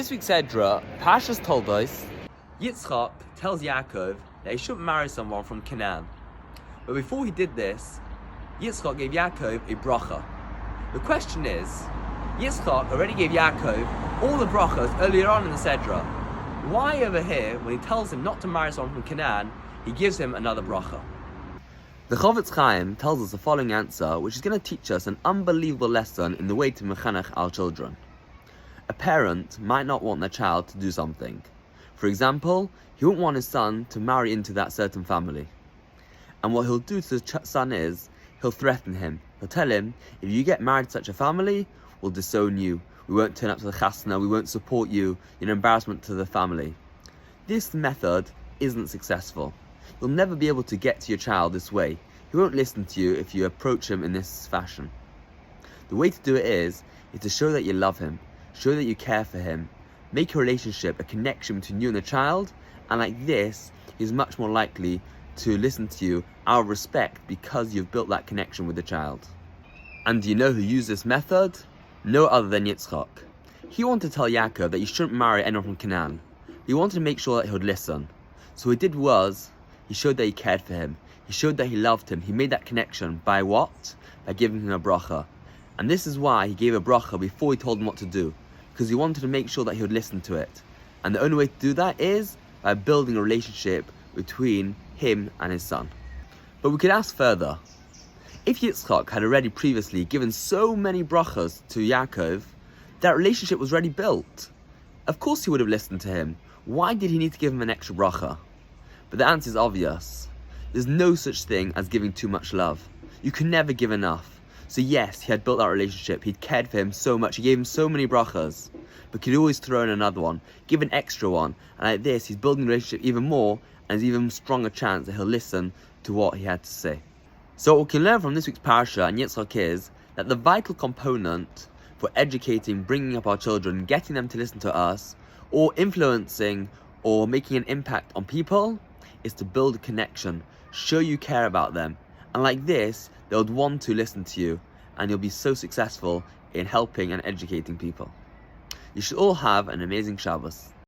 this week's Edra, Parshas Toldos, Yitzchak tells Yaakov that he shouldn't marry someone from Canaan. But before he did this, Yitzchak gave Yaakov a bracha. The question is, Yitzchak already gave Yaakov all the brachas earlier on in the Sedra. Why over here, when he tells him not to marry someone from Canaan, he gives him another bracha? The Chofetz Chaim tells us the following answer, which is going to teach us an unbelievable lesson in the way to mechanech our children. A parent might not want their child to do something. For example, he won't want his son to marry into that certain family. And what he'll do to his son is, he'll threaten him. He'll tell him, if you get married to such a family, we'll disown you. We won't turn up to the chasna, we won't support you, you're an embarrassment to the family. This method isn't successful. You'll never be able to get to your child this way. He won't listen to you if you approach him in this fashion. The way to do it is to show that you love him, show that you care for him, make a relationship, a connection between you and the child, and like this, he's much more likely to listen to you out of respect because you've built that connection with the child. And do you know who used this method? No other than Yitzchak. He wanted to tell Yaakov that you shouldn't marry anyone from Canaan. He wanted to make sure that he would listen. So what he did was, he showed that he cared for him. He showed that he loved him. He made that connection by what? By giving him a bracha. And this is why he gave a bracha before he told him what to do, because he wanted to make sure that he would listen to it. And the only way to do that is by building a relationship between him and his son. But we could ask further, if Yitzchak had already previously given so many brachas to Yaakov, that relationship was already built. Of course he would have listened to him. Why did he need to give him an extra bracha? But the answer is obvious. There's no such thing as giving too much love. You can never give enough. So yes, he had built that relationship, he'd cared for him so much, he gave him so many brachas, but could always throw in another one, give an extra one, and like this, he's building the relationship even more, and there's even stronger chance that he'll listen to what he had to say. So what we can learn from this week's parasha and Yitzchak is that the vital component for educating, bringing up our children, getting them to listen to us, or influencing or making an impact on people, is to build a connection, show you care about them, and like this, they'll want to listen to you, and you'll be so successful in helping and educating people. You should all have an amazing Shabbos.